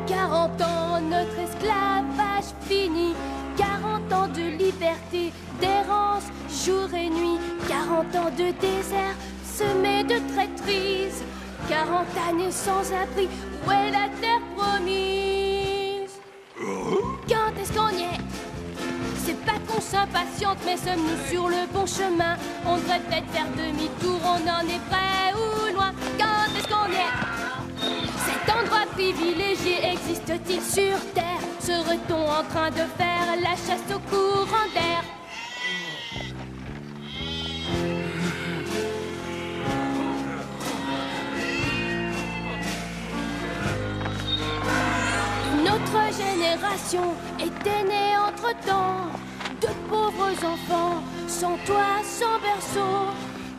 40 ans, notre esclavage fini. 40 ans de liberté, d'errance, jour et nuit. 40 ans de désert, semé de traîtrise. 40 années sans abri, où est la terre promise? Quand est-ce qu'on y est? C'est pas qu'on s'impatiente, mais sommes-nous sur le bon chemin? On devrait peut-être faire demi-tour, on en est près ou loin? Quand est-ce qu'on y est? Cet endroit privilégié existe-t-il sur Terre? Serait-on en train de faire la chasse au courant d'air? Notre génération était née entre-temps de pauvres enfants, sans toit, sans berceau.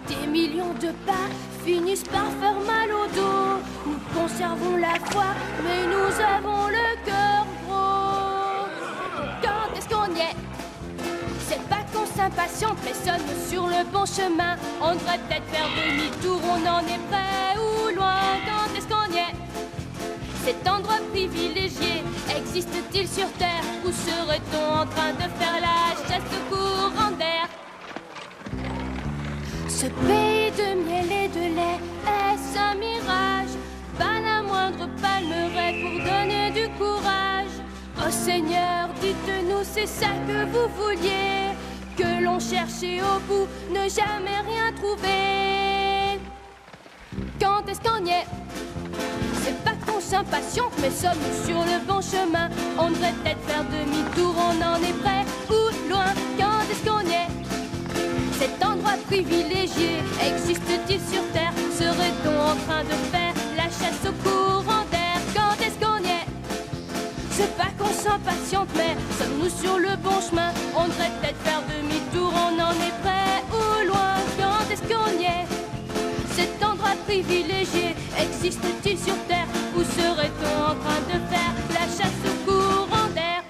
Des millions de pas finissent par faire mal au dos. Nous conservons la foi, mais nous avons le cœur gros. Quand est-ce qu'on y est? C'est pas qu'on s'impatiente, mais sommes-nous sur le bon chemin? On devrait peut-être faire demi-tour, on en est près ou loin? Quand est-ce qu'on y est? Cet endroit privilégié existe-t-il sur Terre? Ou serait-on en train de faire la chasse au courant d'air? Ce pays de miel et de lait, est-ce un mirage? Pas la moindre palmeraie pour donner du courage. Oh Seigneur, dites-nous, c'est ça que vous vouliez? Que l'on cherchait au bout, ne jamais rien trouver. Quand est-ce qu'on y est? C'est pas qu'on s'impatiente, mais sommes-nous sur le bon chemin? On devrait peut-être faire demi-tour, on en est près ou loin? Quand est-ce qu'on y est? Cet endroit privilégié existe-t-il sur Terre? Serait-on en train de faire la chasse au courant d'air? Quand est-ce qu'on y est? C'est pas qu'on s'impatiente, mais sommes-nous sur le bon chemin? On devrait peut-être faire demi-tour, on en est près ou loin? Quand est-ce qu'on y est? Cet endroit privilégié existe-t-il sur Terre? Ou serait-on en train de faire la chasse au courant d'air?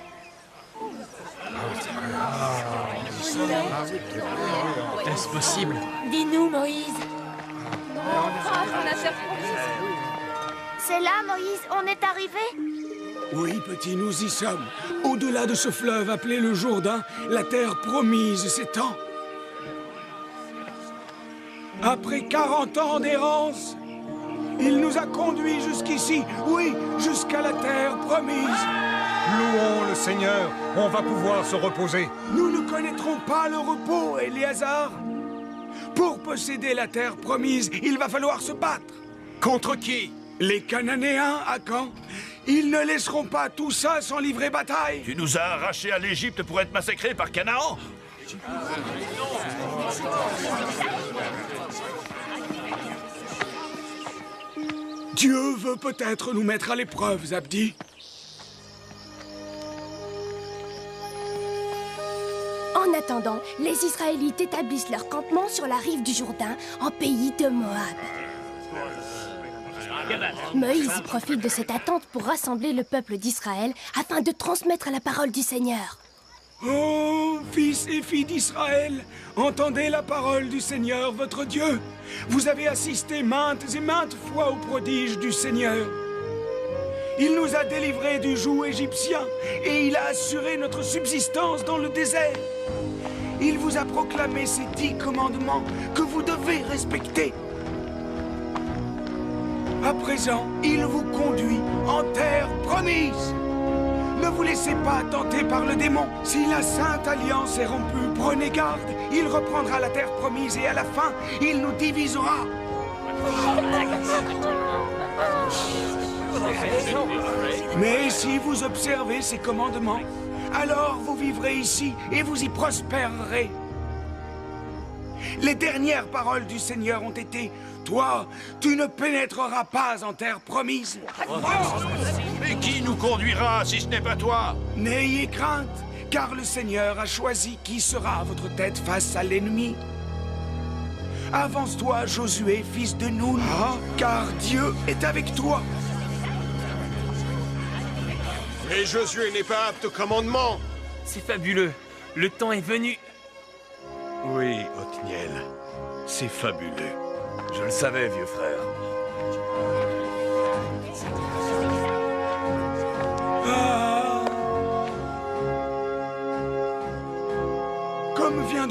Est-ce possible? Dis-nous, Moïse. C'est là, Moïse, on est arrivé? Oui, petit, nous y sommes. Au-delà de ce fleuve appelé le Jourdain, la terre promise s'étend. Après 40 ans d'errance, il nous a conduits jusqu'ici, oui, jusqu'à la terre promise. Louons le Seigneur, on va pouvoir se reposer. Nous ne connaîtrons pas le repos, Éléazar. Pour posséder la terre promise, il va falloir se battre. Contre qui? Les Cananéens à Can. Ils ne laisseront pas tout ça sans livrer bataille. Tu nous as arrachés à l'Égypte pour être massacrés par Canaan? Dieu veut peut-être nous mettre à l'épreuve, Zabdi. En attendant, les Israélites établissent leur campement sur la rive du Jourdain, en pays de Moab. Moïse y profite de cette attente pour rassembler le peuple d'Israël afin de transmettre la parole du Seigneur. Oh, fils et filles d'Israël, entendez la parole du Seigneur, votre Dieu. Vous avez assisté maintes et maintes fois aux prodiges du Seigneur. Il nous a délivrés du joug égyptien et il a assuré notre subsistance dans le désert. Il vous a proclamé ces 10 commandements que vous devez respecter. À présent, il vous conduit en terre promise. Ne vous laissez pas tenter par le démon. Si la Sainte Alliance est rompue, prenez garde. Il reprendra la terre promise et à la fin, il nous divisera. Mais si vous observez ces commandements, alors vous vivrez ici et vous y prospérerez. Les dernières paroles du Seigneur ont été « Toi, tu ne pénétreras pas en terre promise. » Mais qui nous conduira si ce n'est pas toi? N'ayez crainte, car le Seigneur a choisi qui sera à votre tête face à l'ennemi. Avance-toi, Josué, fils de Nun, car Dieu est avec toi. Mais Josué n'est pas apte au commandement. C'est fabuleux. Le temps est venu. Oui, Othniel, c'est fabuleux. Je le savais, vieux frère.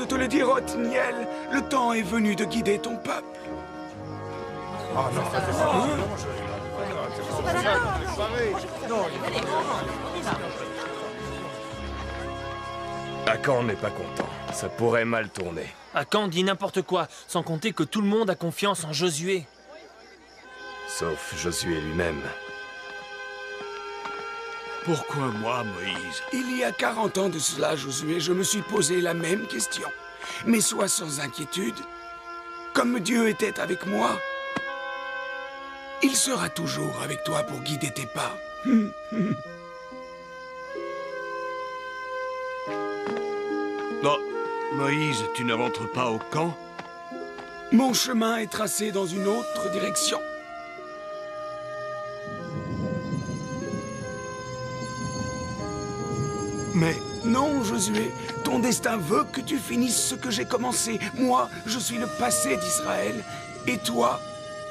te le dire, Othniel, le temps est venu de guider ton peuple. Akan n'est pas content. Ça pourrait mal tourner. Akan dit n'importe quoi, sans compter que tout le monde a confiance en Josué. Sauf Josué lui-même. Pourquoi moi, Moïse? Il y a 40 ans de cela, Josué, je me suis posé la même question. Mais sois sans inquiétude. Comme Dieu était avec moi, il sera toujours avec toi pour guider tes pas. Non, Moïse, tu ne rentres pas au camp? Mon chemin est tracé dans une autre direction. Mais Non, Josué, ton destin veut que tu finisses ce que j'ai commencé. Moi, je suis le passé d'Israël. Et toi,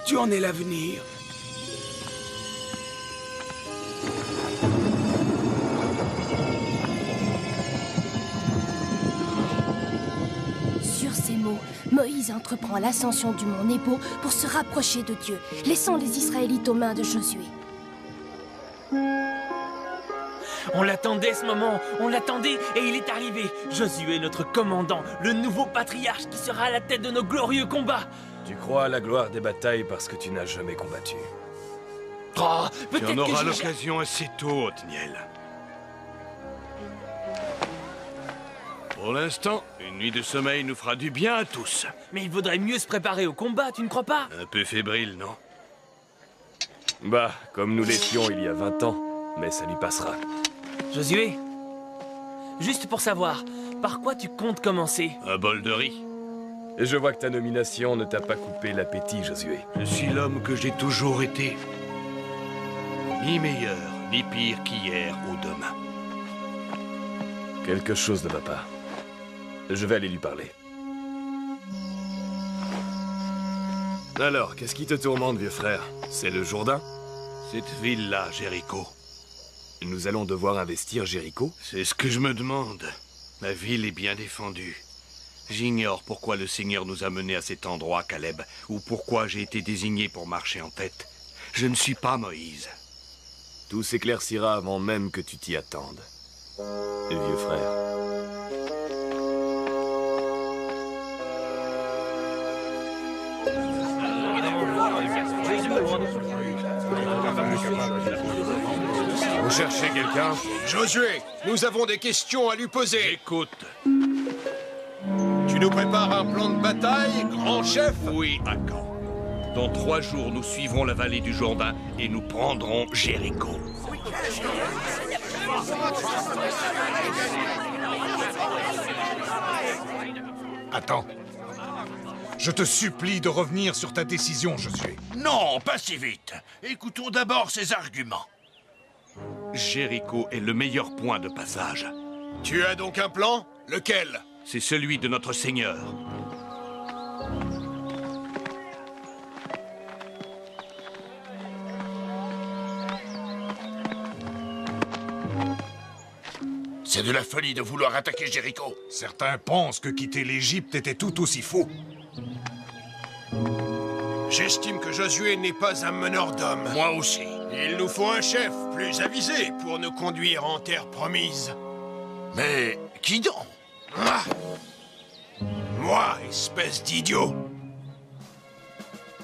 tu en es l'avenir. Sur ces mots, Moïse entreprend l'ascension du mont Nebo pour se rapprocher de Dieu, laissant les Israélites aux mains de Josué. On l'attendait ce moment, on l'attendait et il est arrivé. Josué, notre commandant, le nouveau patriarche qui sera à la tête de nos glorieux combats. Tu crois à la gloire des batailles parce que tu n'as jamais combattu. Oh, tu peut-être en que auras je- l'occasion assez tôt, Othniel. Pour l'instant, une nuit de sommeil nous fera du bien à tous. Mais il vaudrait mieux se préparer au combat, tu ne crois pas? Un peu fébrile, non? Bah, comme nous l'étions il y a 20 ans, mais ça lui passera. Josué, juste pour savoir, par quoi tu comptes commencer? Un bol de riz. Et je vois que ta nomination ne t'a pas coupé l'appétit, Josué. Je suis l'homme que j'ai toujours été. Ni meilleur, ni pire qu'hier ou demain. Quelque chose ne va pas. Je vais aller lui parler. Alors, qu'est-ce qui te tourmente, vieux frère? C'est le Jourdain? Cette ville-là, Jéricho. Nous allons devoir investir Jéricho? C'est ce que je me demande. La ville est bien défendue. J'ignore pourquoi le Seigneur nous a menés à cet endroit, Caleb, ou pourquoi j'ai été désigné pour marcher en tête. Je ne suis pas Moïse. Tout s'éclaircira avant même que tu t'y attendes. Vieux frère. Vous cherchez quelqu'un? Josué, nous avons des questions à lui poser. Écoute. Tu nous prépares un plan de bataille, grand chef? Oui, Akan. Dans 3 jours, nous suivrons la vallée du Jourdain et nous prendrons Jéricho. Attends. Je te supplie de revenir sur ta décision, Josué. Non, pas si vite. Écoutons d'abord ses arguments. Jéricho est le meilleur point de passage. Tu as donc un plan? Lequel? C'est celui de notre Seigneur. C'est de la folie de vouloir attaquer Jéricho. Certains pensent que quitter l'Égypte était tout aussi faux. J'estime que Josué n'est pas un meneur d'hommes. Moi aussi. Il nous faut un chef plus avisé pour nous conduire en terre promise. Mais qui donc? Ah! Moi, espèce d'idiot.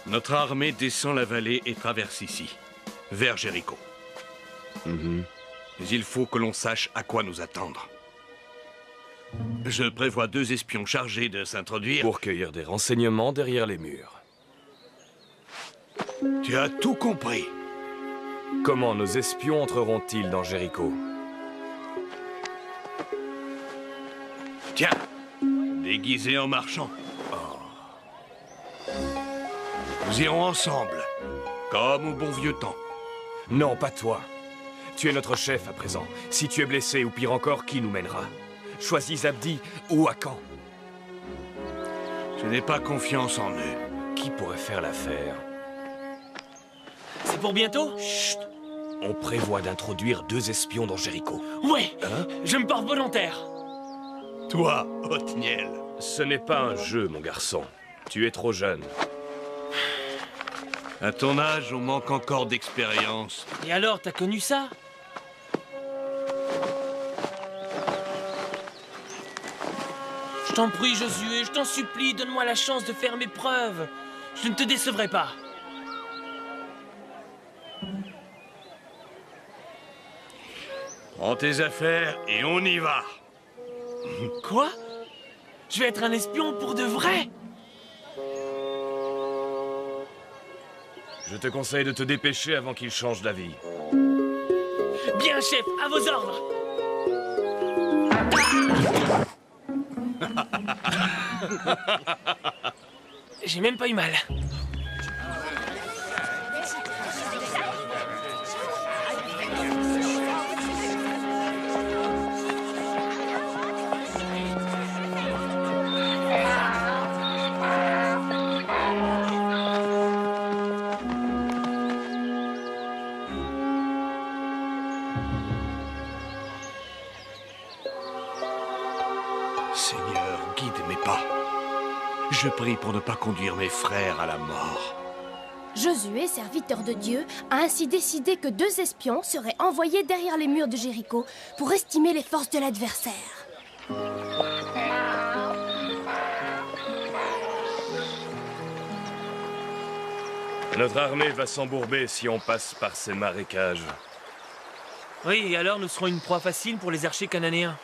Notre armée descend la vallée et traverse ici, vers Jéricho. Mais il faut que l'on sache à quoi nous attendre. Je prévois 2 espions chargés de s'introduire. Pour cueillir des renseignements derrière les murs. Tu as tout compris. Comment nos espions entreront-ils dans Jéricho? Tiens, déguisés en marchands. Nous irons ensemble, comme au bon vieux temps. Non, pas toi. Tu es notre chef à présent. Si tu es blessé, ou pire encore, qui nous mènera? Choisis Zabdi ou Akan. Je n'ai pas confiance en eux. Qui pourrait faire l'affaire? C'est pour bientôt? Chut! On prévoit d'introduire 2 espions dans Jéricho. Ouais, je me porte volontaire. Toi, Othniel, Ce n'est pas un jeu, mon garçon. Tu es trop jeune. À ton âge, on manque encore d'expérience. Et alors, t'as connu ça? Je t'en prie, Josué, je t'en supplie, donne-moi la chance de faire mes preuves. Je ne te décevrai pas. Prends tes affaires et on y va. Quoi? Je vais être un espion pour de vrai? Je te conseille de te dépêcher avant qu'il change d'avis. Bien, chef, à vos ordres. J'ai même pas eu mal. Seigneur, guide mes pas. Je prie pour ne pas conduire mes frères à la mort. Josué, serviteur de Dieu, a ainsi décidé que 2 espions seraient envoyés derrière les murs de Jéricho pour estimer les forces de l'adversaire. Notre armée va s'embourber si on passe par ces marécages. Oui, et alors nous serons une proie facile pour les archers cananéens.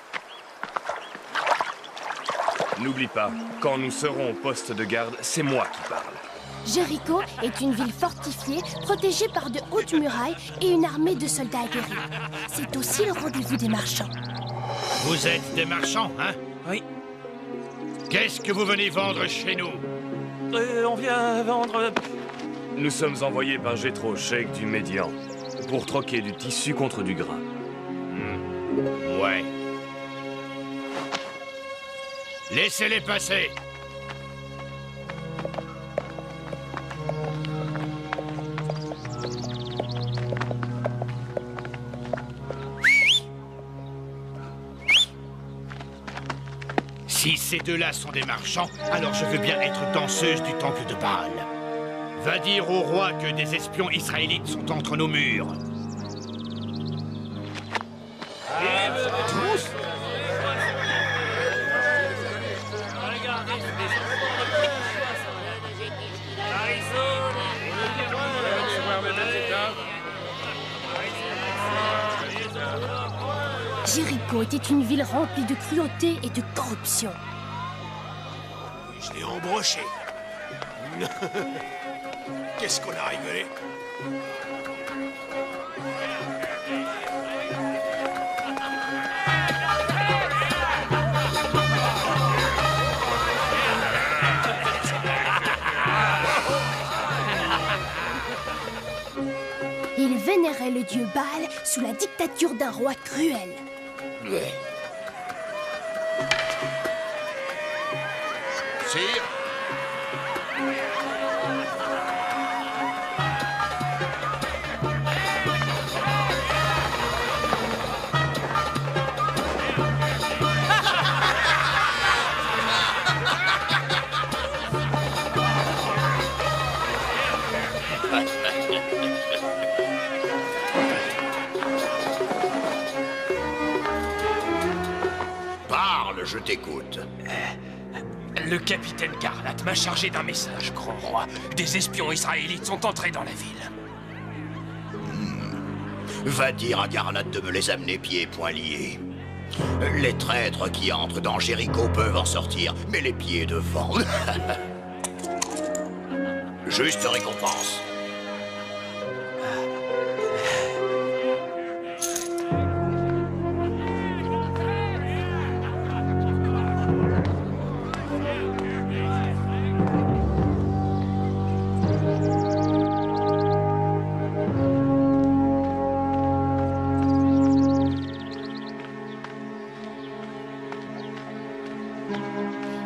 N'oublie pas, quand nous serons au poste de garde, c'est moi qui parle. Jéricho est une ville fortifiée, protégée par de hautes murailles et une armée de soldats aguerris. C'est aussi le rendez-vous des marchands. Vous êtes des marchands, hein? Oui. Qu'est-ce que vous venez vendre chez nous? On vient vendre... Nous sommes envoyés par Jéthro, cheikh du Médian, pour troquer du tissu contre du grain. Ouais. Laissez-les passer. Si ces deux-là sont des marchands, alors je veux bien être danseuse du temple de Baal. Va dire au roi que des espions israélites sont entre nos murs. Tous? Jéricho était une ville remplie de cruauté et de corruption. Je l'ai embroché. Qu'est-ce qu'on a rigolé? Il vénérait le dieu Baal sous la dictature d'un roi cruel. Sire? Parle, je t'écoute. Le capitaine Garlat m'a chargé d'un message, grand roi. Des espions israélites sont entrés dans la ville. Va dire à Garlat de me les amener pieds et poings liés. Les traîtres qui entrent dans Jéricho peuvent en sortir, mais les pieds devant. Juste récompense.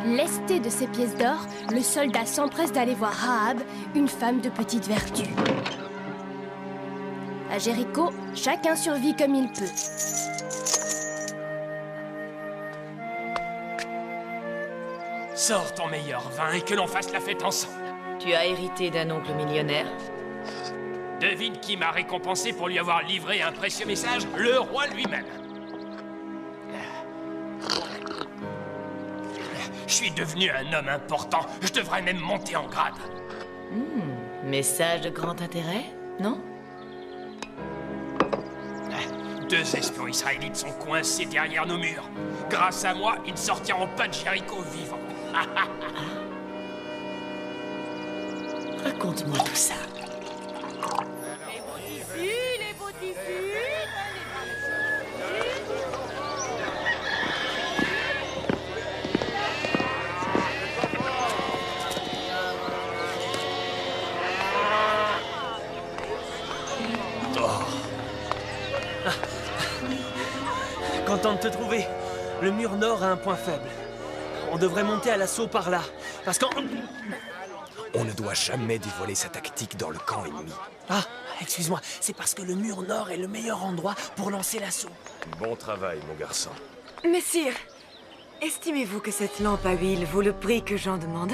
Lesté de ses pièces d'or, le soldat s'empresse d'aller voir Rahab, une femme de petite vertu. À Jéricho, chacun survit comme il peut. Sors ton meilleur vin et que l'on fasse la fête ensemble. Tu as hérité d'un oncle millionnaire. Devine qui m'a récompensé pour lui avoir livré un précieux message? Le roi lui-même. Je suis devenu un homme important. Je devrais même monter en grade. Message de grand intérêt, non? 2 espions israélites sont coincés derrière nos murs. Grâce à moi, ils sortiront pas de Jéricho vivants. Raconte-moi tout ça. Les beaux tissus. Content de te trouver. Le mur nord a un point faible. On devrait monter à l'assaut par là. Parce qu'en... On ne doit jamais dévoiler sa tactique dans le camp ennemi. Ah, excuse-moi. C'est parce que le mur nord est le meilleur endroit pour lancer l'assaut. Bon travail, mon garçon. Messire, estimez-vous que cette lampe à huile vaut le prix que j'en demande?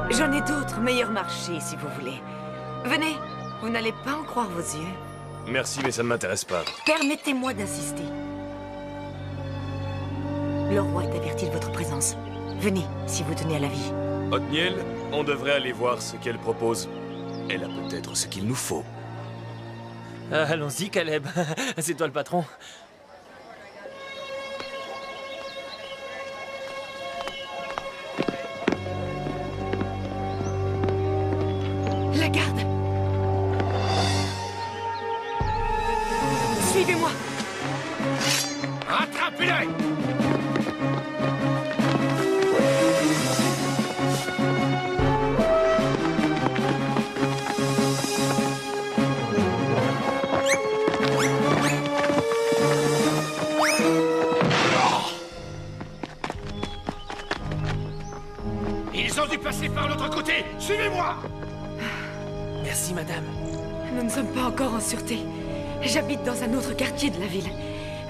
J'en ai d'autres meilleurs marchés, si vous voulez. Venez, vous n'allez pas en croire vos yeux. Merci, mais ça ne m'intéresse pas. Permettez-moi d'insister. Le roi est averti de votre présence. Venez, si vous tenez à la vie. Othniel, on devrait aller voir ce qu'elle propose. Elle a peut-être ce qu'il nous faut. Allons-y, Caleb. C'est toi le patron. La garde! Suivez-moi! Rattrapez-les! Ils ont dû passer par l'autre côté! Suivez-moi! Merci, madame. Nous ne sommes pas encore en sûreté. J'habite dans un autre quartier de la ville.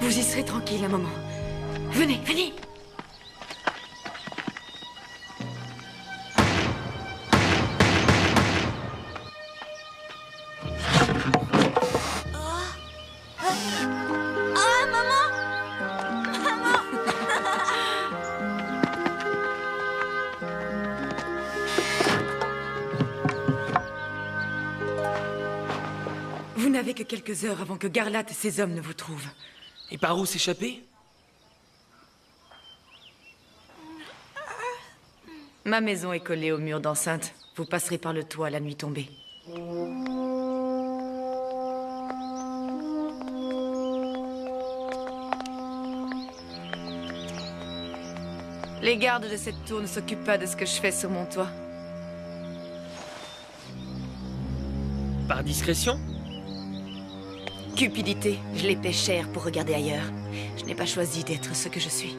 Vous y serez tranquille un moment. Venez, venez! Vous n'avez que quelques heures avant que Garlat et ses hommes ne vous trouvent. Et par où s'échapper? Ma maison est collée au mur d'enceinte. Vous passerez par le toit la nuit tombée. Les gardes de cette tour ne s'occupent pas de ce que je fais sur mon toit. Par discrétion? Cupidité, je les paie cher pour regarder ailleurs. Je n'ai pas choisi d'être ce que je suis.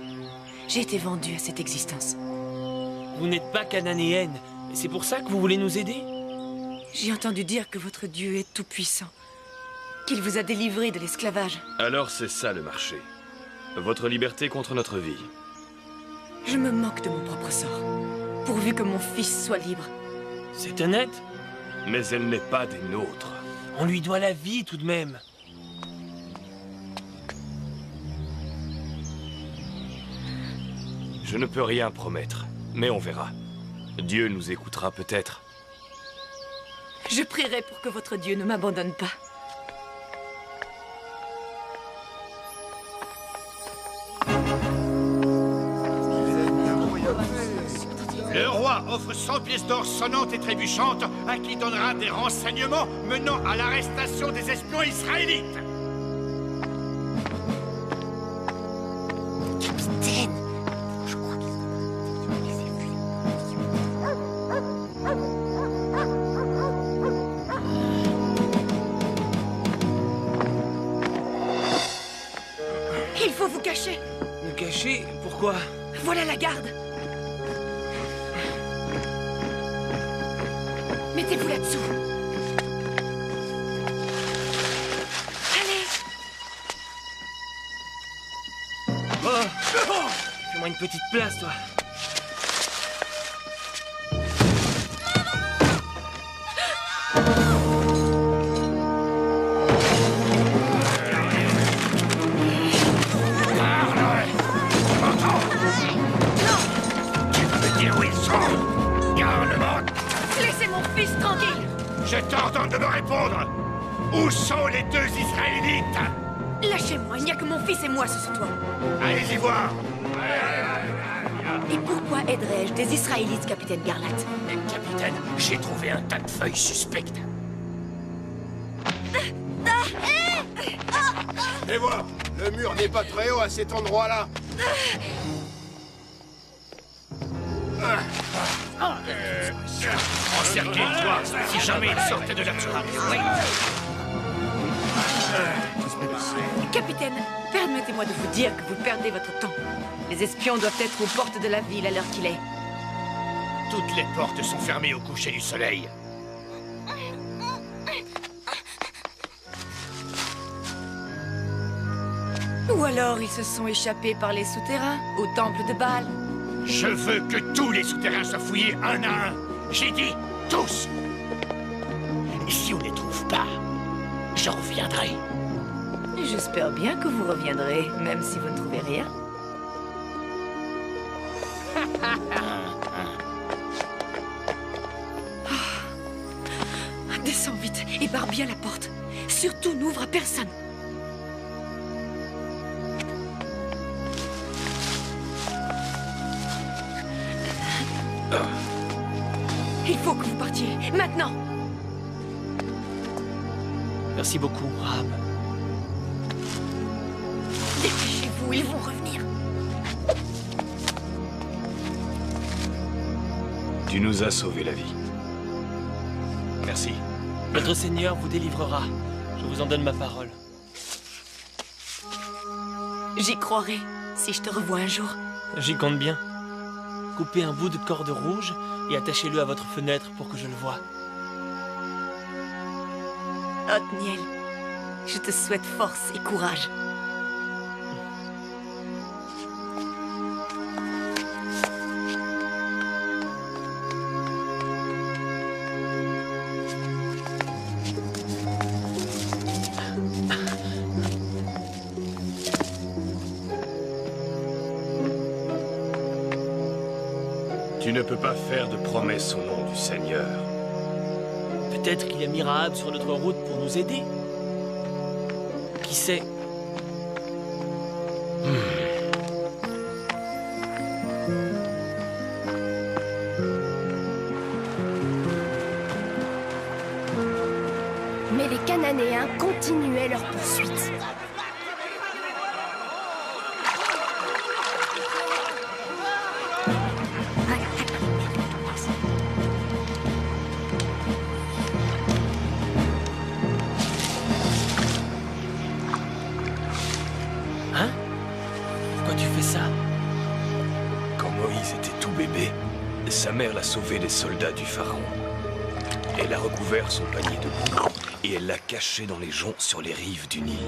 J'ai été vendue à cette existence. Vous n'êtes pas cananéenne. C'est pour ça que vous voulez nous aider? J'ai entendu dire que votre Dieu est tout-puissant. Qu'il vous a délivré de l'esclavage. Alors c'est ça le marché. Votre liberté contre notre vie. Je me moque de mon propre sort. Pourvu que mon fils soit libre. C'est honnête. Mais elle n'est pas des nôtres. On lui doit la vie tout de même. Je ne peux rien promettre, mais on verra. Dieu nous écoutera peut-être. Je prierai pour que votre Dieu ne m'abandonne pas. Le roi offre 100 pièces d'or sonnantes et trébuchantes à qui donnera des renseignements menant à l'arrestation des espions israélites. Capitaine, Il faut vous cacher. Nous cacher? Pourquoi? Voilà la garde. Mettez-vous là-dessous. Allez. Oh, petite place, toi. Je t'ordonne de me répondre! Où sont les 2 Israélites? Lâchez-moi, il n'y a que mon fils et moi ce soir. Allez-y voir! Et pourquoi aiderais-je des Israélites, capitaine Garlat? Capitaine, j'ai trouvé un tas de feuilles suspectes. Et voir, le mur n'est pas très haut à cet endroit-là. Encerclez-toi, si jamais il sortait de là-dessous. Capitaine, permettez-moi de vous dire que vous perdez votre temps. Les espions doivent être aux portes de la ville à l'heure qu'il est. Toutes les portes sont fermées au coucher du soleil. Ou alors ils se sont échappés par les souterrains, au temple de Baal. Je veux que tous les souterrains soient fouillés un à un. J'ai dit tous. Et si on ne les trouve pas, je reviendrai. J'espère bien que vous reviendrez, même si vous ne trouvez rien. Descends vite et barre bien la porte. Surtout, n'ouvre à personne. Il faut que vous partiez, maintenant. Merci beaucoup, Rahab. Dépêchez-vous, ils vont revenir. Tu nous as sauvé la vie. Merci. Notre Seigneur vous délivrera. Je vous en donne ma parole. J'y croirai, si je te revois un jour. J'y compte bien. Coupez un bout de corde rouge et attachez-le à votre fenêtre pour que je le voie. Othniel, je te souhaite force et courage. Tu ne peux pas faire de promesses au nom du Seigneur. Peut-être qu'il a mis Rahab sur notre route pour nous aider. Qui sait? Mais les Cananéens continuaient leur poursuite. Hein? Pourquoi tu fais ça? Quand Moïse était tout bébé, sa mère l'a sauvé des soldats du Pharaon. Elle a recouvert son panier de boue et elle l'a caché dans les joncs sur les rives du Nil.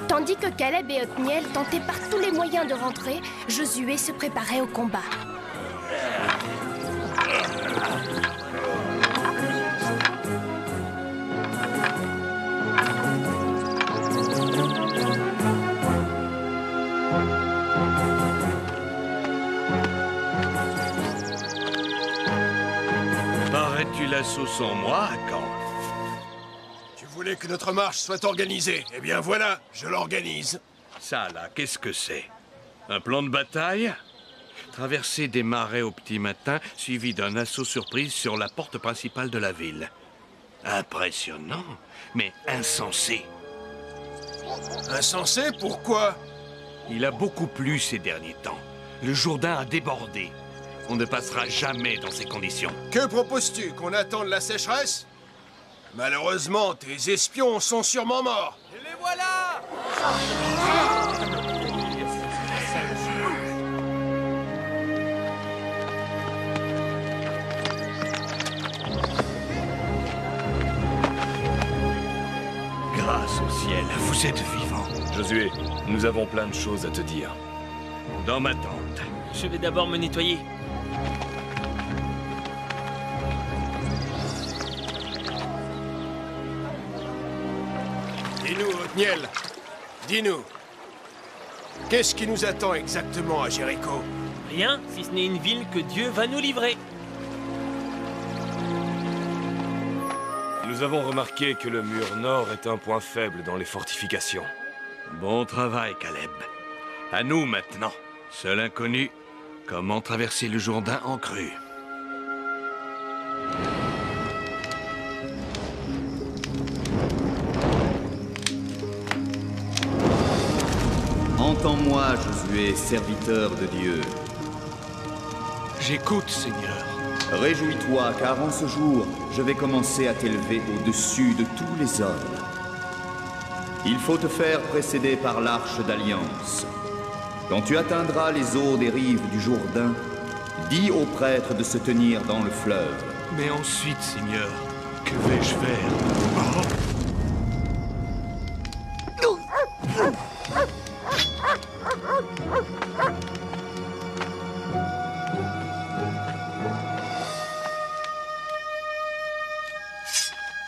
Tandis que Caleb et Othniel tentaient par tous les moyens de rentrer, Josué se préparait au combat. Paraît-tu l'assaut sans moi, quand? Tu voulais que notre marche soit organisée. Eh bien voilà, je l'organise. Ça, là, qu'est-ce que c'est? Un plan de bataille? Traverser des marais au petit matin, suivi d'un assaut surprise sur la porte principale de la ville. Impressionnant, mais insensé. Insensé, pourquoi? Il a beaucoup plu ces derniers temps. Le Jourdain a débordé. On ne passera jamais dans ces conditions. Que proposes-tu? Qu'on attende la sécheresse? Malheureusement, tes espions sont sûrement morts. Et les voilà! Grâce au ciel, vous êtes vivant. Josué, nous avons plein de choses à te dire. Dans ma tente. Je vais d'abord me nettoyer. Dis-nous, Othniel, dis-nous. Qu'est-ce qui nous attend exactement à Jéricho? Rien, si ce n'est une ville que Dieu va nous livrer. Nous avons remarqué que le mur nord est un point faible dans les fortifications. Bon travail, Caleb. À nous maintenant. Seul inconnu, comment traverser le Jourdain en crue? Entends-moi, Josué, serviteur de Dieu. J'écoute, Seigneur. Réjouis-toi, car en ce jour, je vais commencer à t'élever au-dessus de tous les hommes. Il faut te faire précéder par l'Arche d'Alliance. Quand tu atteindras les eaux des rives du Jourdain, dis aux prêtres de se tenir dans le fleuve. Mais ensuite, Seigneur, que vais-je faire? Oh.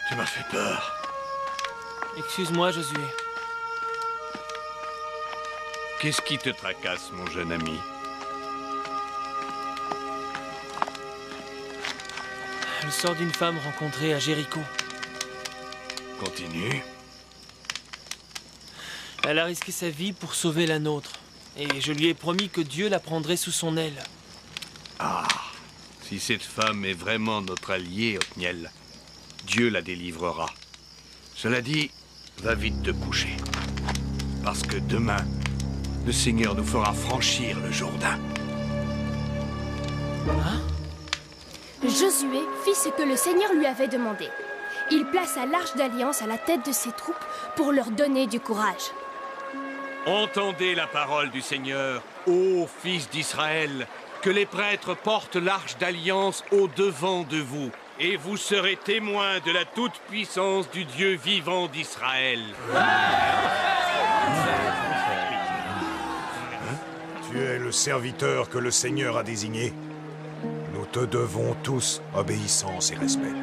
Tu m'as fait peur. Excuse-moi, Josué. Qu'est-ce qui te tracasse, mon jeune ami? Le sort d'une femme rencontrée à Jéricho. Continue. Elle a risqué sa vie pour sauver la nôtre. Et je lui ai promis que Dieu la prendrait sous son aile. Ah, si cette femme est vraiment notre alliée, Othniel, Dieu la délivrera. Cela dit, va vite te coucher. Parce que demain, le Seigneur nous fera franchir le Jourdain. Hein? Josué fit ce que le Seigneur lui avait demandé. Il plaça l'Arche d'Alliance à la tête de ses troupes pour leur donner du courage. Entendez la parole du Seigneur, ô fils d'Israël, que les prêtres portent l'Arche d'Alliance au-devant de vous, et vous serez témoins de la toute-puissance du Dieu vivant d'Israël. Tu es le serviteur que le Seigneur a désigné. Nous te devons tous obéissance et respect.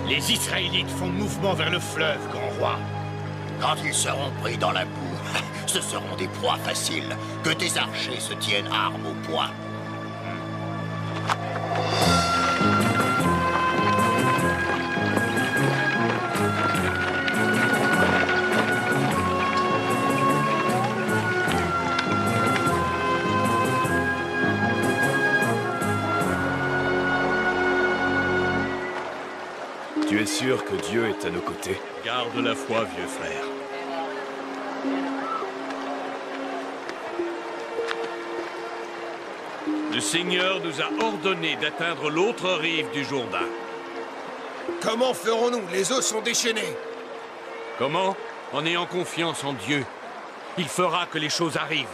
Les Israélites font mouvement vers le fleuve, grand roi. Quand ils seront pris dans la boue, ce seront des proies faciles. Que tes archers se tiennent armes au poing. Tu es sûr que Dieu est à nos côtés? Garde la foi, vieux frère. Le Seigneur nous a ordonné d'atteindre l'autre rive du Jourdain. Comment ferons-nous? Les eaux sont déchaînées. Comment? En ayant confiance en Dieu. Il fera que les choses arrivent.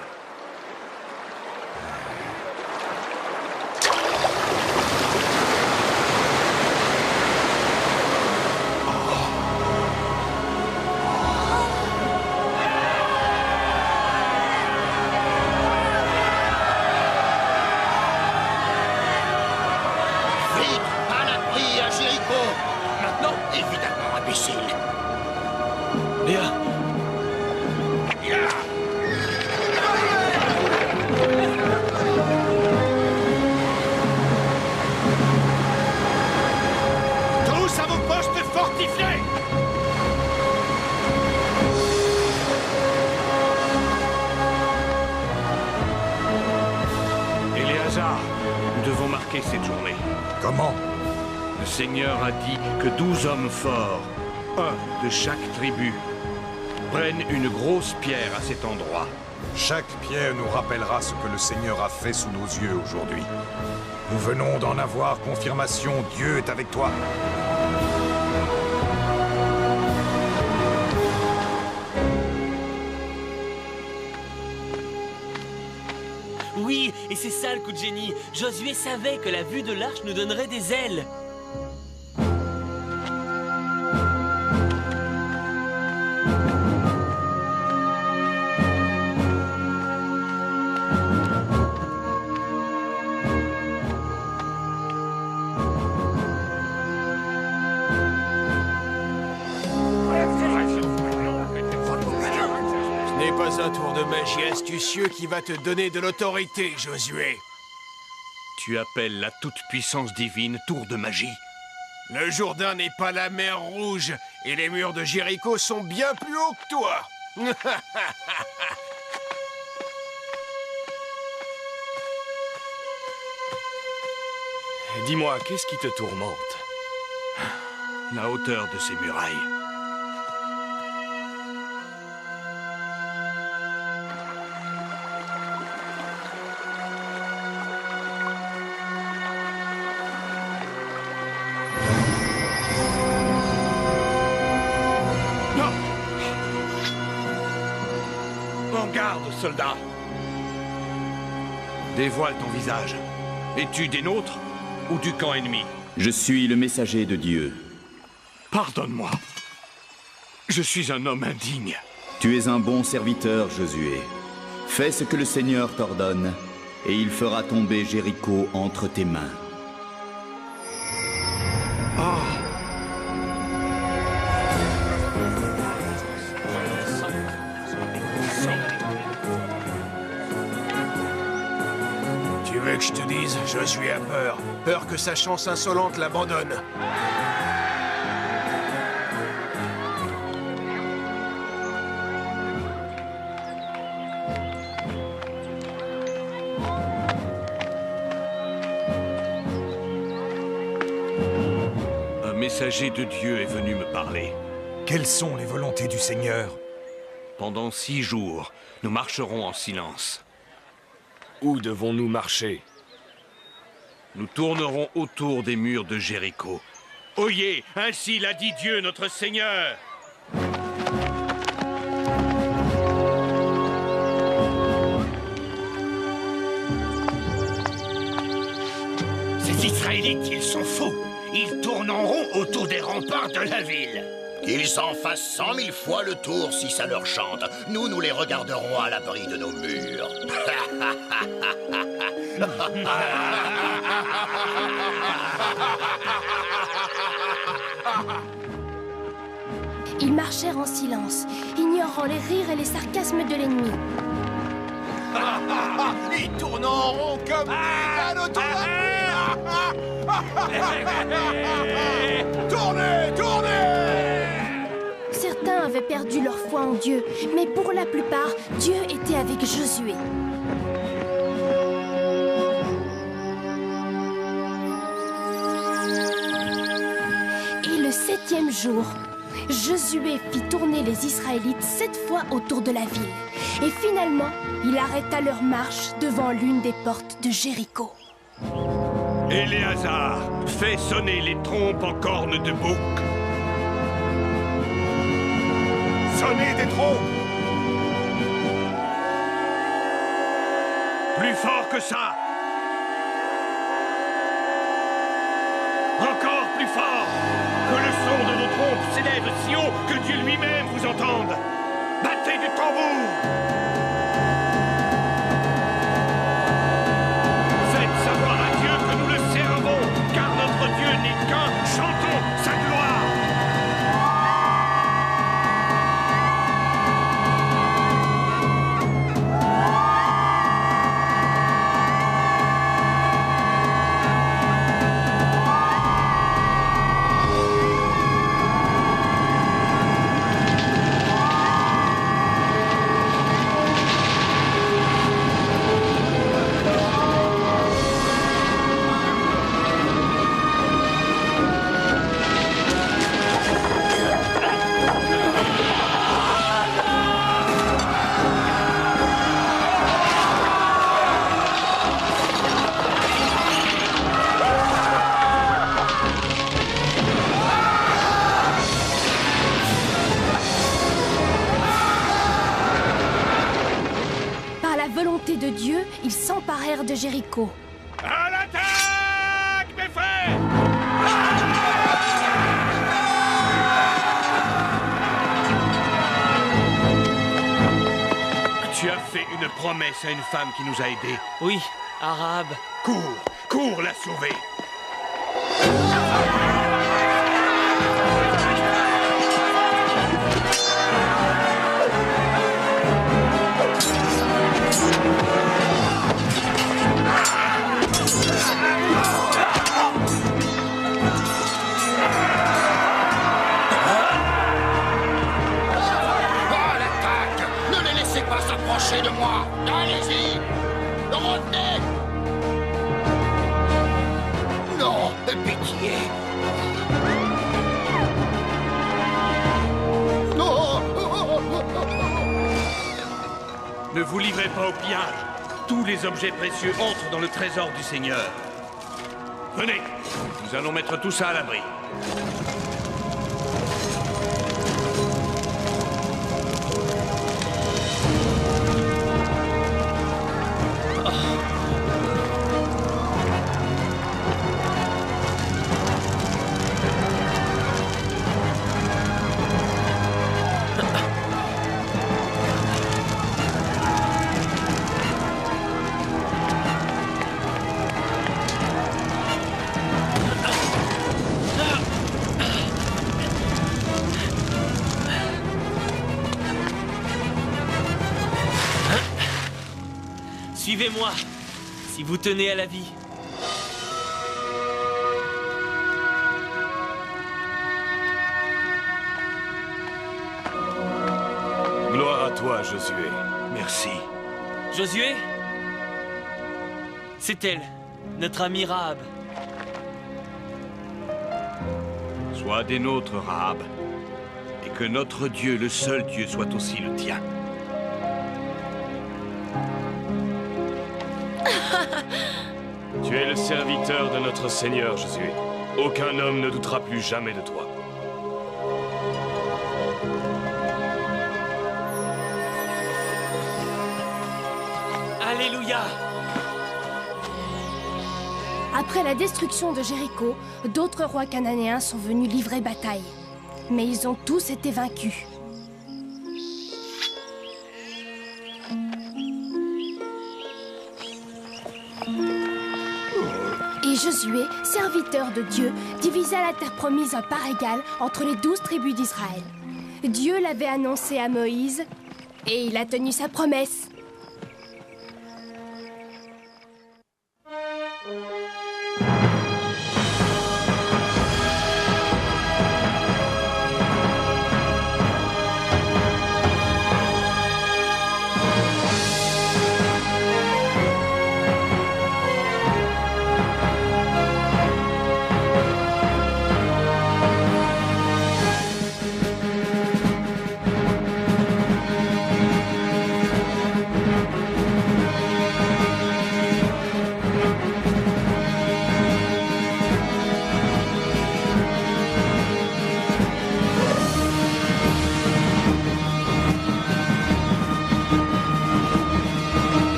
Comment? Le Seigneur a dit que 12 hommes forts, un de chaque tribu, prennent une grosse pierre à cet endroit. Chaque pierre nous rappellera ce que le Seigneur a fait sous nos yeux aujourd'hui. Nous venons d'en avoir confirmation, Dieu est avec toi. Oui, et c'est ça le coup de génie. Josué savait que la vue de l'arche nous donnerait des ailes. Ce n'est pas un tour de magie astucieux qui va te donner de l'autorité, Josué. Tu appelles la toute-puissance divine tour de magie? Le Jourdain n'est pas la mer Rouge, et les murs de Jéricho sont bien plus hauts que toi. Dis-moi, qu'est-ce qui te tourmente? La hauteur de ces murailles. En garde, soldat. Dévoile ton visage. Es-tu des nôtres ou du camp ennemi? Je suis le messager de Dieu. Pardonne-moi. Je suis un homme indigne. Tu es un bon serviteur, Josué. Fais ce que le Seigneur t'ordonne, et il fera tomber Jéricho entre tes mains. Tu veux que je te dise, Josué a peur. Peur que sa chance insolente l'abandonne. Un messager de Dieu est venu me parler. Quelles sont les volontés du Seigneur? Pendant 6 jours, nous marcherons en silence. Où devons-nous marcher? Nous tournerons autour des murs de Jéricho. Oyez, ainsi l'a dit Dieu notre Seigneur. Ces Israélites, ils sont fous. Ils tourneront autour des remparts de la ville. Qu'ils en fassent 100 000 fois le tour si ça leur chante. Nous les regarderons à l'abri de nos murs. Ils marchèrent en silence, ignorant les rires et les sarcasmes de l'ennemi. Ils tournent en rond comme des ânes autour d'un Tournez, tournez! Certains avaient perdu leur foi en Dieu, mais pour la plupart, Dieu était avec Josué. Et le 7e jour, Josué fit tourner les Israélites 7 fois autour de la ville. Et finalement, il arrêta leur marche devant l'une des portes de Jéricho. Éléazar, fais sonner les trompes en cornes de bouc. Sonnez des trompes! Plus fort que ça! Encore plus fort! Que le son de nos trompes s'élève si haut que Dieu lui-même vous entende! Battez du tambour! Faites savoir à Dieu que nous le servons, car notre Dieu n'est qu'un. Chantons sa gloire! de Jéricho. À l'attaque, mes frères! Tu as fait une promesse à une femme qui nous a aidés. Oui, Arabe. Cours la sauver! De moi! Allez-y! Retenez! Non, pitié! Non! Ne vous livrez pas au pillage. Tous les objets précieux entrent dans le trésor du Seigneur. Venez, nous allons mettre tout ça à l'abri. Suivez-moi, si vous tenez à la vie. Gloire à toi, Josué. Merci. Josué? C'est elle, notre amie Rahab. Sois des nôtres, Rahab. Et que notre Dieu, le seul Dieu, soit aussi le tien. Tu es le serviteur de notre Seigneur, Josué. Aucun homme ne doutera plus jamais de toi. Alléluia! Après la destruction de Jéricho, d'autres rois cananéens sont venus livrer bataille. Mais ils ont tous été vaincus. Et Josué, serviteur de Dieu, divisa la terre promise à part égale entre les 12 tribus d'Israël. Dieu l'avait annoncé à Moïse, et il a tenu sa promesse.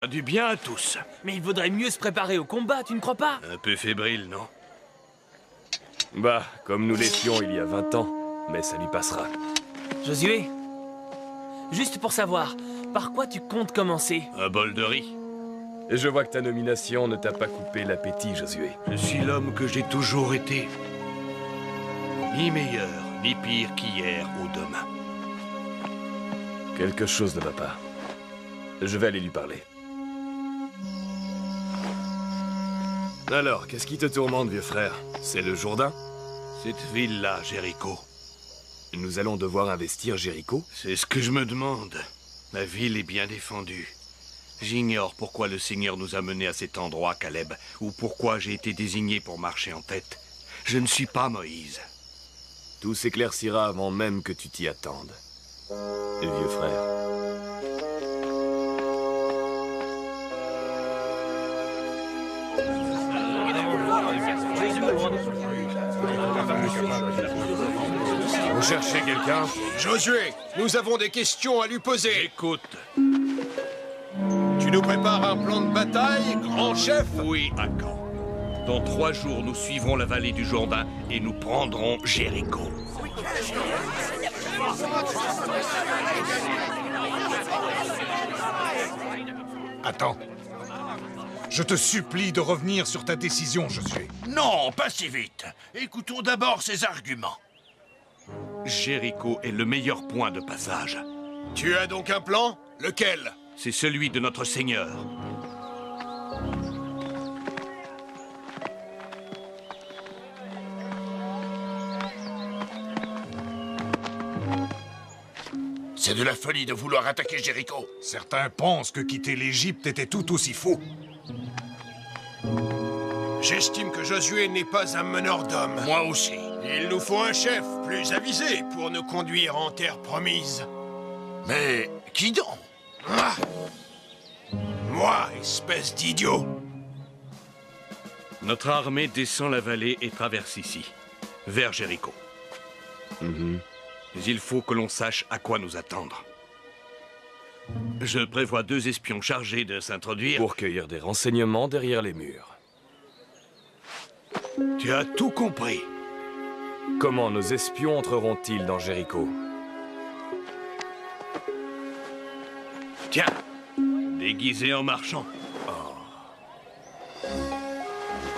Du bien à tous. Mais il vaudrait mieux se préparer au combat, tu ne crois pas? Un peu fébrile, non? Bah, comme nous l'étions il y a 20 ans, mais ça lui passera. Josué, juste pour savoir, par quoi tu comptes commencer? Un bol de riz. Et je vois que ta nomination ne t'a pas coupé l'appétit, Josué. Je suis l'homme que j'ai toujours été. Ni meilleur, ni pire qu'hier ou demain. Quelque chose ne va pas. Je vais aller lui parler. Alors, qu'est-ce qui te tourmente, vieux frère? C'est le Jourdain? Cette ville-là, Jéricho. Nous allons devoir investir Jéricho? C'est ce que je me demande. Ma ville est bien défendue. J'ignore pourquoi le Seigneur nous a menés à cet endroit, Caleb, ou pourquoi j'ai été désigné pour marcher en tête. Je ne suis pas Moïse. Tout s'éclaircira avant même que tu t'y attendes. Vieux frère. Vous cherchez quelqu'un? Josué, nous avons des questions à lui poser. Écoute. Tu nous prépares un plan de bataille, grand chef? Oui, à quand? Dans 3 jours, nous suivrons la vallée du Jourdain et nous prendrons Jéricho. Attends. Je te supplie de revenir sur ta décision, Josué. Non, pas si vite. Écoutons d'abord ses arguments. Jéricho est le meilleur point de passage. Tu as donc un plan? Lequel? C'est celui de notre Seigneur. C'est de la folie de vouloir attaquer Jéricho. Certains pensent que quitter l'Égypte était tout aussi faux. J'estime que Josué n'est pas un meneur d'hommes. Moi aussi. Il nous faut un chef plus avisé pour nous conduire en terre promise. Mais qui donc? Ah! Moi, espèce d'idiot! Notre armée descend la vallée et traverse ici, vers Jéricho. Mais il faut que l'on sache à quoi nous attendre. Je prévois 2 espions chargés de s'introduire... Pour cueillir des renseignements derrière les murs. Tu as tout compris. Comment nos espions entreront-ils dans Jéricho? Tiens, déguisés en marchands.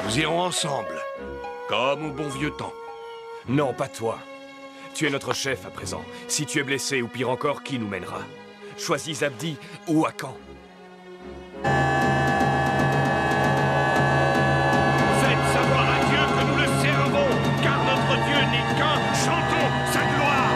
Nous irons ensemble, comme au bon vieux temps. Non, pas toi. Tu es notre chef à présent. Si tu es blessé, ou pire encore, qui nous mènera? Choisis Zabdi ou Akan. Faites savoir à Dieu que nous le servons, car notre Dieu n'est qu'un. Chantons sa gloire.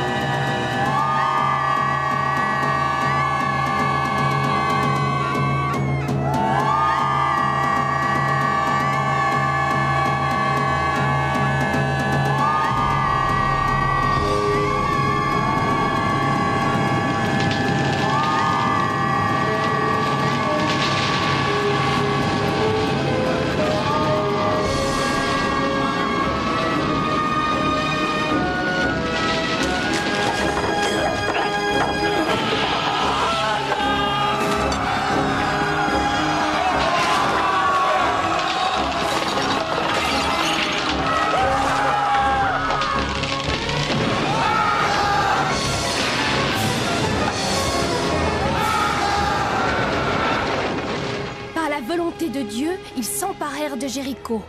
De Dieu, ils s'emparèrent de Jéricho.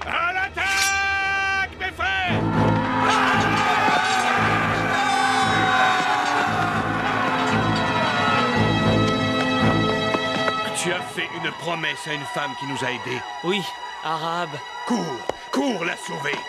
À l'attaque, mes frères! Tu as fait une promesse à une femme qui nous a aidés. Oui, arabe. Cours la sauver!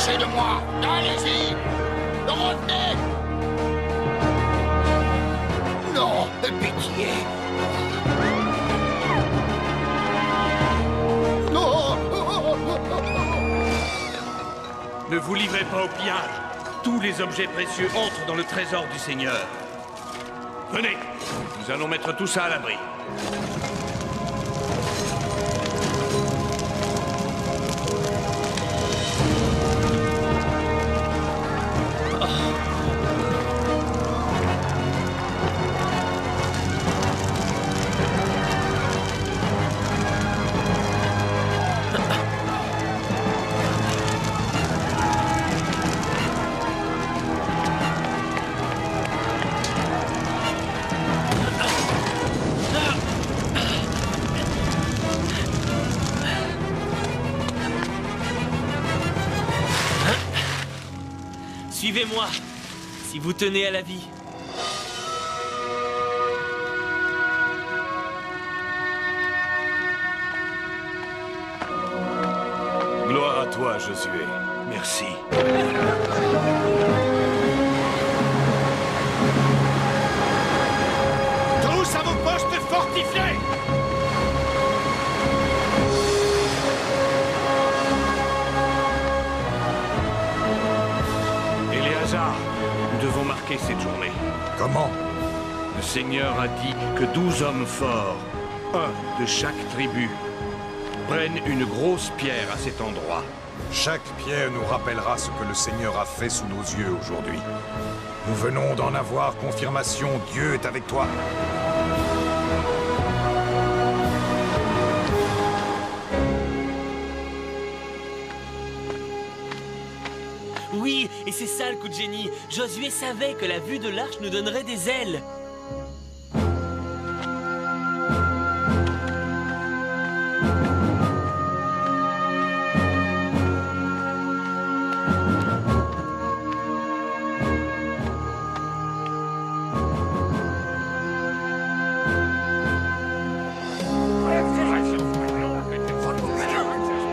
De moi. Allez-y. Revenez. Non, pitié. Ne ne vous livrez pas au pillage. Tous les objets précieux entrent dans le trésor du Seigneur. Venez, nous allons mettre tout ça à l'abri. Suivez-moi, si vous tenez à la vie. Gloire à toi, Josué. Merci. Tous à vos postes fortifiés! Éléazar, nous devons marquer cette journée. Comment? Le Seigneur a dit que 12 hommes forts, un de chaque tribu, prennent une grosse pierre à cet endroit. Chaque pierre nous rappellera ce que le Seigneur a fait sous nos yeux aujourd'hui. Nous venons d'en avoir confirmation, Dieu est avec toi. Oui, et c'est ça le coup de génie. Josué savait que la vue de l'arche nous donnerait des ailes.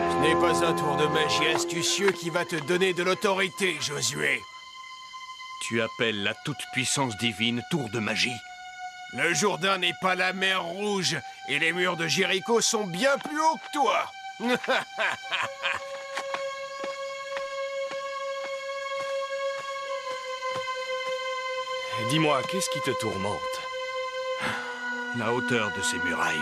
Ce n'est pas un tour de magie astucieux qui va te donner de l'autorité, Josué. Tu appelles la toute-puissance divine tour de magie? Le Jourdain n'est pas la mer Rouge, et les murs de Jéricho sont bien plus hauts que toi. Dis-moi, qu'est-ce qui te tourmente? La hauteur de ces murailles.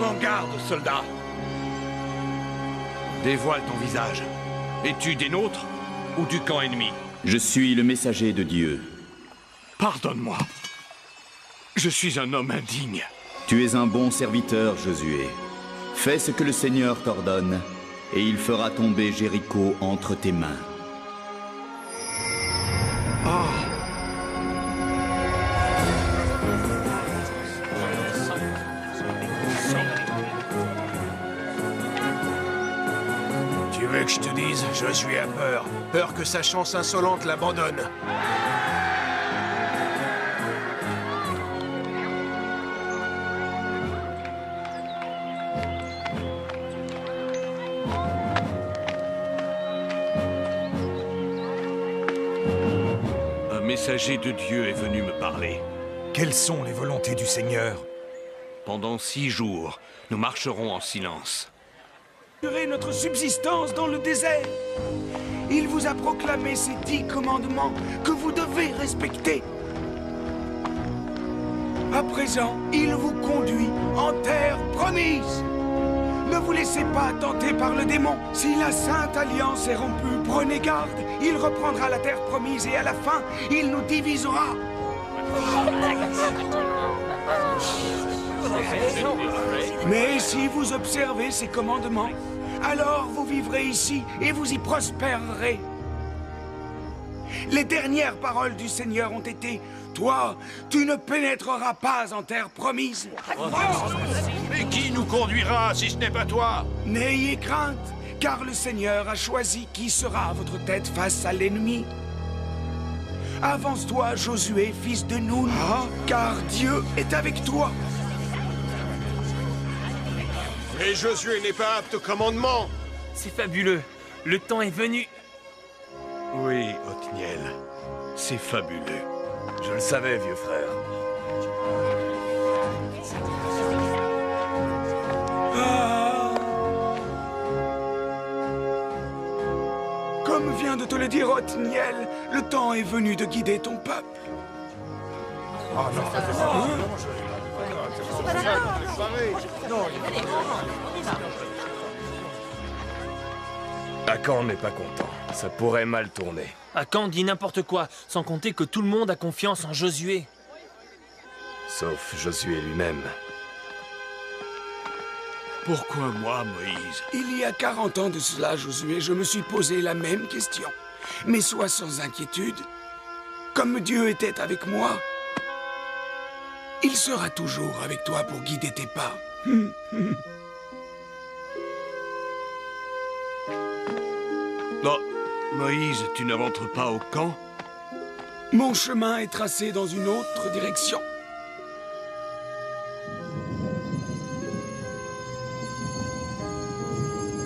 En garde, soldat! Dévoile ton visage. Es-tu des nôtres ou du camp ennemi? Je suis le messager de Dieu. Pardonne-moi. Je suis un homme indigne. Tu es un bon serviteur, Josué. Fais ce que le Seigneur t'ordonne, et il fera tomber Jéricho entre tes mains. Tu veux que je te dise, Josué a peur. Peur que sa chance insolente l'abandonne. Un messager de Dieu est venu me parler. Quelles sont les volontés du Seigneur? Pendant 6 jours, nous marcherons en silence. Assurer notre subsistance dans le désert. Il vous a proclamé ces 10 commandements que vous devez respecter. À présent, il vous conduit en terre promise. Ne vous laissez pas tenter par le démon. Si la Sainte Alliance est rompue, prenez garde. Il reprendra la terre promise et à la fin, il nous divisera. Mais si vous observez ces commandements, alors vous vivrez ici et vous y prospérerez. Les dernières paroles du Seigneur ont été « Toi, tu ne pénétreras pas en terre promise. » Et qui nous conduira si ce n'est pas toi? N'ayez crainte, car le Seigneur a choisi qui sera à votre tête face à l'ennemi. Avance-toi, Josué, fils de Nun, car Dieu est avec toi. Et Josué n'est pas apte au commandement. C'est fabuleux. Le temps est venu. Oui, Othniel. C'est fabuleux. Je le savais, vieux frère. Comme vient de te le dire Othniel, le temps est venu de guider ton peuple. Akan n'est pas content. Ça pourrait mal tourner. Akan dit n'importe quoi, sans compter que tout le monde a confiance en Josué. Sauf Josué lui-même. Pourquoi moi, Moïse? Il y a 40 ans de cela, Josué, je me suis posé la même question. Mais sois sans inquiétude. Comme Dieu était avec moi, il sera toujours avec toi pour guider tes pas. Non, Moïse, tu ne rentres pas au camp? Mon chemin est tracé dans une autre direction.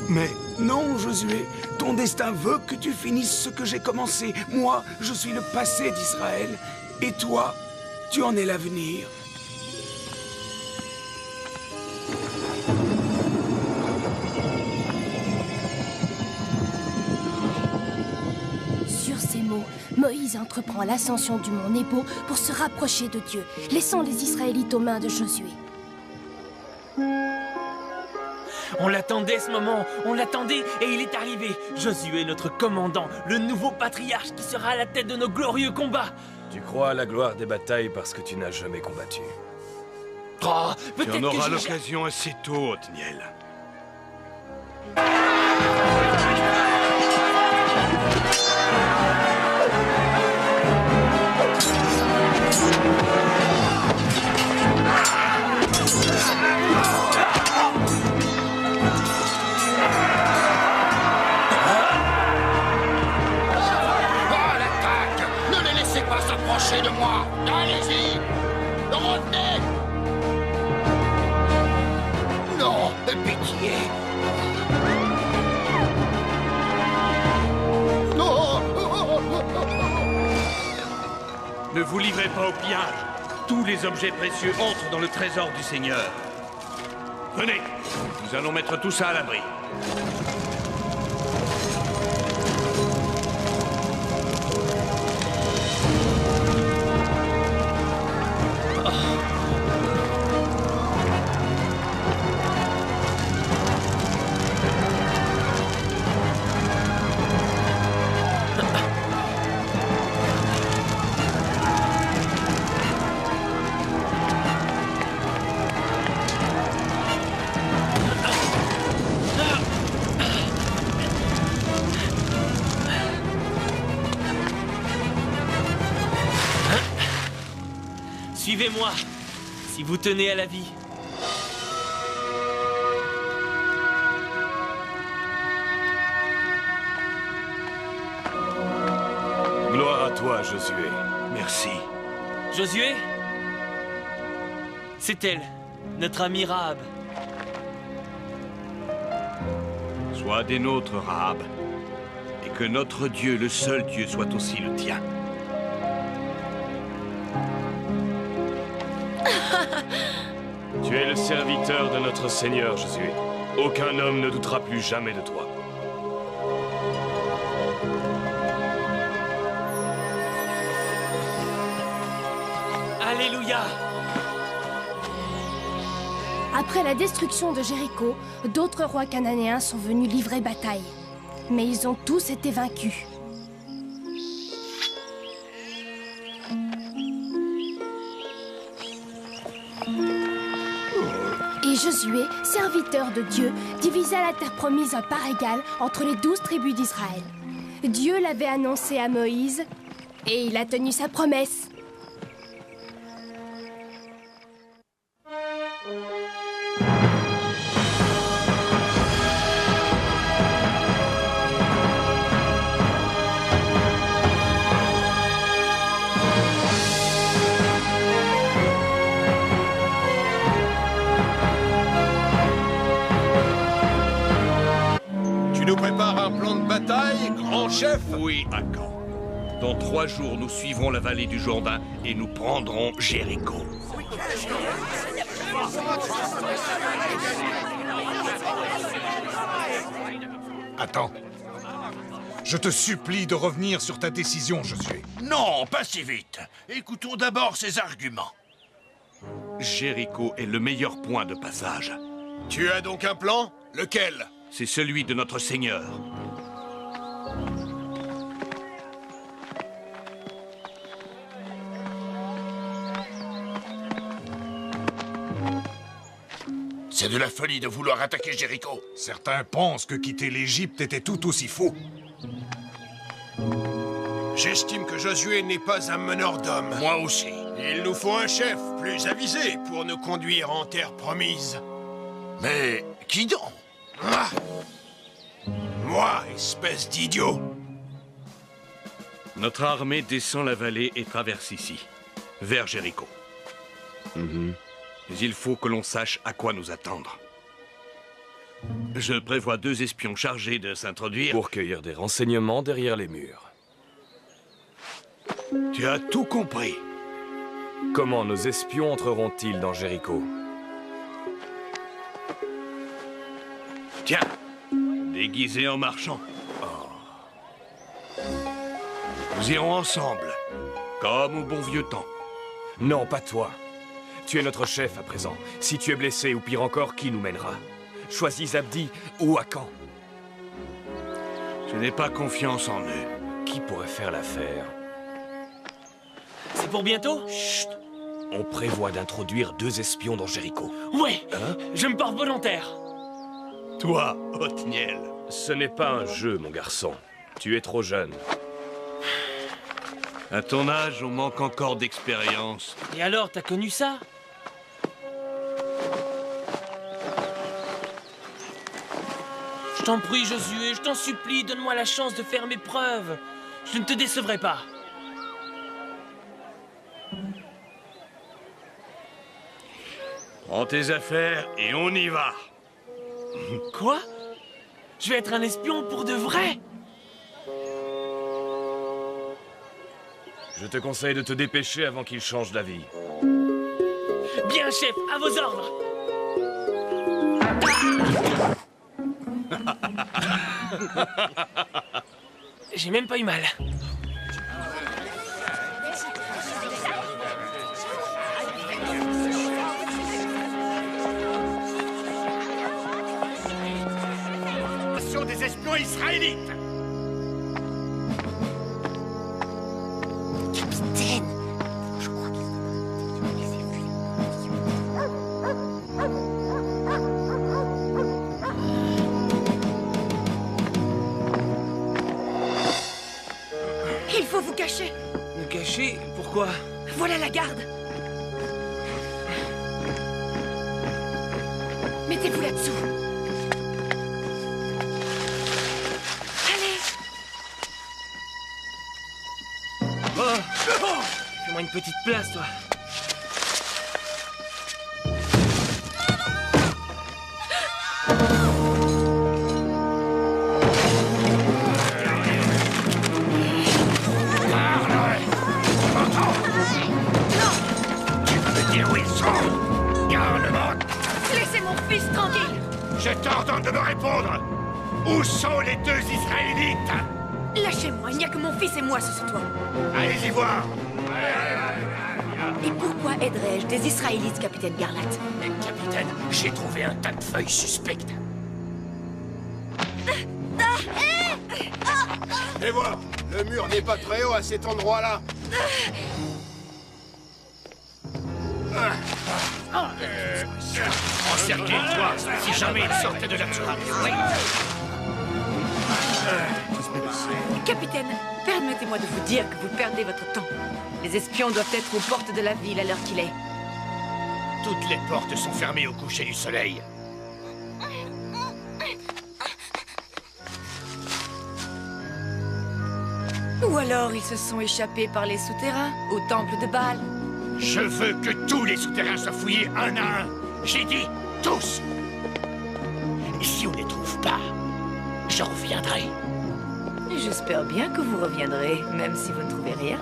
Mais... Non, Josué, ton destin veut que tu finisses ce que j'ai commencé. Moi, je suis le passé d'Israël, et toi, tu en es l'avenir. Sur ces mots, Moïse entreprend l'ascension du mont Nebo pour se rapprocher de Dieu, laissant les Israélites aux mains de Josué. On l'attendait ce moment, on l'attendait et il est arrivé. Josué, notre commandant, le nouveau patriarche qui sera à la tête de nos glorieux combats. Tu crois à la gloire des batailles parce que tu n'as jamais combattu. Oh, tu peut-être en auras que l'occasion assez tôt, Othniel. De moi. Allez-y. Revenez. Non, pitié. Non. Ne vous livrez pas au pillage. Tous les objets précieux entrent dans le trésor du Seigneur. Venez, nous allons mettre tout ça à l'abri. Suivez-moi, si vous tenez à la vie. Gloire à toi, Josué. Merci. Josué? C'est elle, notre amie Rahab. Sois des nôtres, Rahab. Et que notre Dieu, le seul Dieu, soit aussi le tien. Tu es le serviteur de notre Seigneur, Josué. Aucun homme ne doutera plus jamais de toi. Alléluia! Après la destruction de Jéricho, d'autres rois cananéens sont venus livrer bataille. Mais ils ont tous été vaincus. Et Josué, serviteur de Dieu, divisa la terre promise à part égale entre les 12 tribus d'Israël. Dieu l'avait annoncé à Moïse, et il a tenu sa promesse. Chef! Oui, Akan. Dans 3 jours, nous suivrons la vallée du Jourdain et nous prendrons Jéricho. Attends. Je te supplie de revenir sur ta décision, Josué. Non, pas si vite. Écoutons d'abord ses arguments. Jéricho est le meilleur point de passage. Tu as donc un plan? Lequel? C'est celui de notre Seigneur. C'est de la folie de vouloir attaquer Jéricho. Certains pensent que quitter l'Égypte était tout aussi faux. J'estime que Josué n'est pas un meneur d'hommes. Moi aussi. Il nous faut un chef plus avisé pour nous conduire en terre promise. Mais qui donc? Ah! Moi, espèce d'idiot! Notre armée descend la vallée et traverse ici, vers Jéricho. Mais il faut que l'on sache à quoi nous attendre. Je prévois 2 espions chargés de s'introduire... Pour cueillir des renseignements derrière les murs. Tu as tout compris. Comment nos espions entreront-ils dans Jéricho? Tiens, déguisés en marchands. Nous irons ensemble, comme au bon vieux temps. Non, pas toi. Tu es notre chef à présent. Si tu es blessé, ou pire encore, qui nous mènera? Choisis Zabdi ou Akan. Je n'ai pas confiance en eux. Qui pourrait faire l'affaire? C'est pour bientôt? Chut! On prévoit d'introduire 2 espions dans Jéricho. Ouais! Hein? Je me porte volontaire. Toi, Othniel. Ce n'est pas un jeu, mon garçon. Tu es trop jeune. À ton âge, on manque encore d'expérience. Et alors, t'as connu ça? Je t'en prie, Josué, je t'en supplie, donne-moi la chance de faire mes preuves. Je ne te décevrai pas. Prends tes affaires et on y va. Quoi? Je vais être un espion pour de vrai? Je te conseille de te dépêcher avant qu'il change d'avis. Bien, chef, à vos ordres. J'ai même pas eu mal. Des espions israélites. Capitaine, je crois Il faut vous cacher. Me cacher? Pourquoi? Voilà la garde. Mettez-vous là-dessous. Fais-moi une petite place, toi. Tu peux me dire où ils sont? Garde-moi. Laissez mon fils tranquille. Je t'ordonne de me répondre. Où sont les 2 Israélites? Lâchez-moi, il n'y a que mon fils et moi ce soir. Allez-y voir. Et pourquoi aiderais-je des Israélites, capitaine Garlat? Capitaine, j'ai trouvé un tas de feuilles suspectes. Et voilà, le mur n'est pas très haut à cet endroit-là. Encerclez-toi si jamais ils sortaient de là-dessous. Capitaine, permettez-moi de vous dire que vous perdez votre temps. Les espions doivent être aux portes de la ville à l'heure qu'il est. Toutes les portes sont fermées au coucher du soleil. Ou alors ils se sont échappés par les souterrains, au temple de Baal. Je veux que tous les souterrains soient fouillés un à un. J'ai dit tous. Et si on ne les trouve pas, je reviendrai. J'espère bien que vous reviendrez, même si vous ne trouvez rien.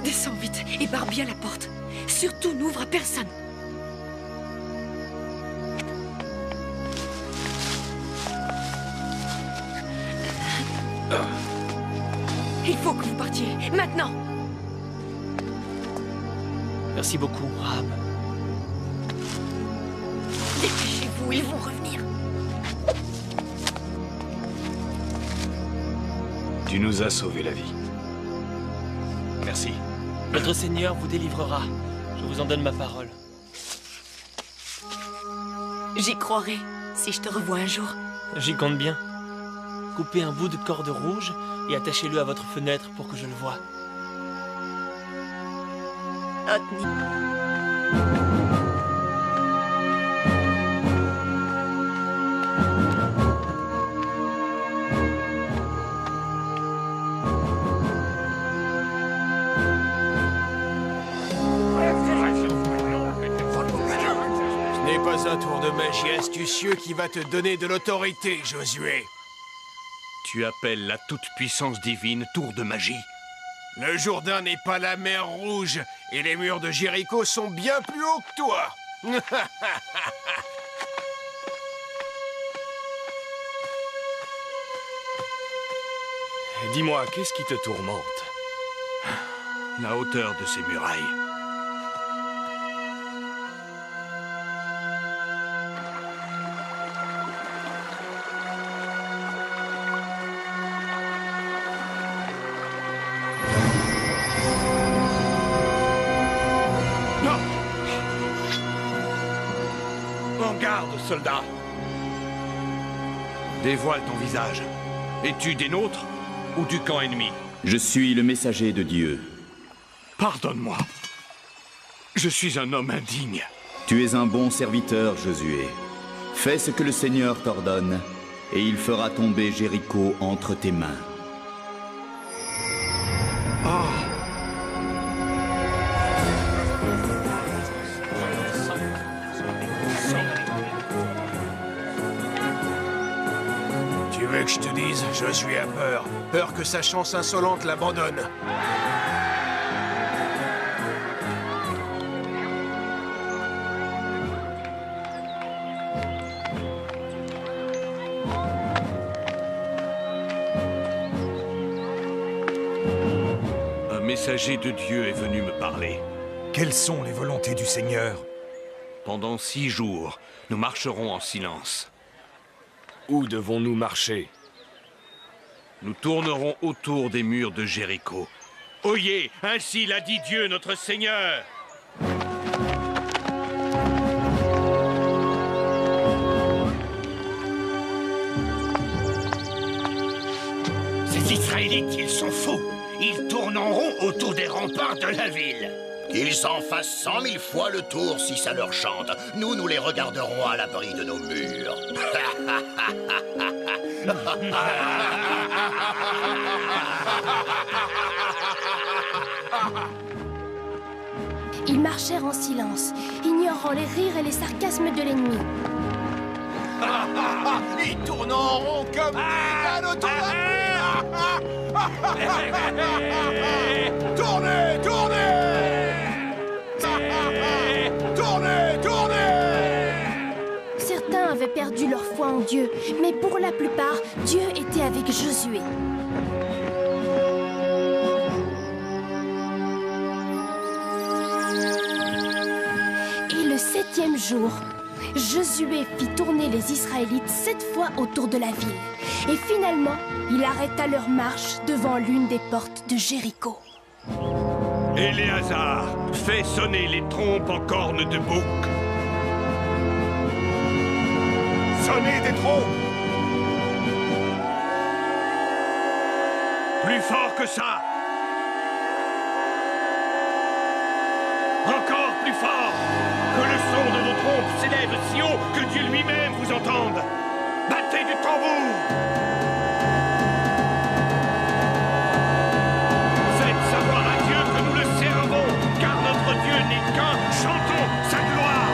Descends vite et barre bien la porte. Surtout, n'ouvre à personne. Il faut que vous partiez, maintenant. Merci beaucoup, Rahab. Dépêchez-vous, ils vont revenir. Tu nous as sauvé la vie. Merci. Notre Seigneur vous délivrera. Je vous en donne ma parole. J'y croirai, si je te revois un jour. J'y compte bien. Coupez un bout de corde rouge et attachez-le à votre fenêtre pour que je le voie. Otni. Ce n'est pas un tour de magie astucieux qui va te donner de l'autorité, Josué. Tu appelles la toute-puissance divine tour de magie? Le Jourdain n'est pas la mer Rouge, et les murs de Jéricho sont bien plus hauts que toi. Dis-moi, qu'est-ce qui te tourmente? La hauteur de ces murailles. Soldat. Dévoile ton visage. Es-tu des nôtres ou du camp ennemi? Je suis le messager de Dieu. Pardonne-moi. Je suis un homme indigne. Tu es un bon serviteur, Josué. Fais ce que le Seigneur t'ordonne, et il fera tomber Jéricho entre tes mains. Tu veux que je te dise, Josué a peur. Peur que sa chance insolente l'abandonne. Un messager de Dieu est venu me parler. Quelles sont les volontés du Seigneur? Pendant 6 jours, nous marcherons en silence. Où devons-nous marcher? Nous tournerons autour des murs de Jéricho. Oyez, ainsi l'a dit Dieu notre Seigneur. Ces Israélites, ils sont fous. Ils tourneront autour des remparts de la ville. Qu'ils en fassent 100 000 fois le tour si ça leur chante. Nous les regarderons à l'abri de nos murs. Ils marchèrent en silence, ignorant les rires et les sarcasmes de l'ennemi. Ils tournent en rond comme des ânes autour d'un puits. Tournez, tournez! Tournez, tournez! Certains avaient perdu leur foi en Dieu, mais pour la plupart, Dieu était avec Josué. Et le 7e jour, Josué fit tourner les Israélites 7 fois autour de la ville. Et finalement, il arrêta leur marche devant l'une des portes de Jéricho. Éléazar, fais sonner les trompes en cornes de bouc. Sonnez des trompes! Plus fort que ça! Encore plus fort! Que le son de nos trompes s'élève si haut que Dieu lui-même vous entende! Battez du tambour! Faites savoir à Dieu que nous le servons, car notre Dieu n'est qu'un. Chantons sa gloire!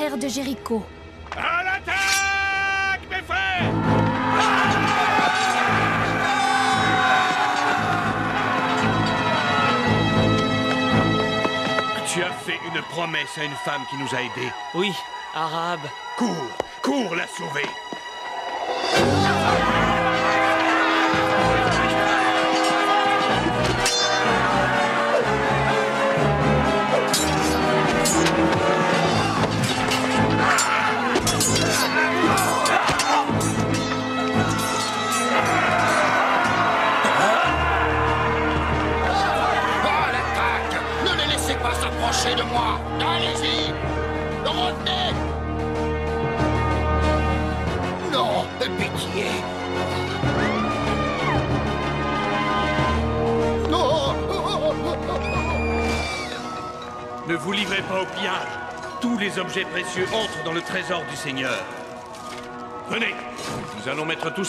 mère de Jéricho. À l'attaque, mes frères! Tu as fait une promesse à une femme qui nous a aidés. Oui, Arabe. Cours la sauver! De moi! Allez-y! Revenez! Non, pitié! Non! Ne vous livrez pas au pillage. Tous les objets précieux entrent dans le trésor du Seigneur. Venez, nous allons mettre tout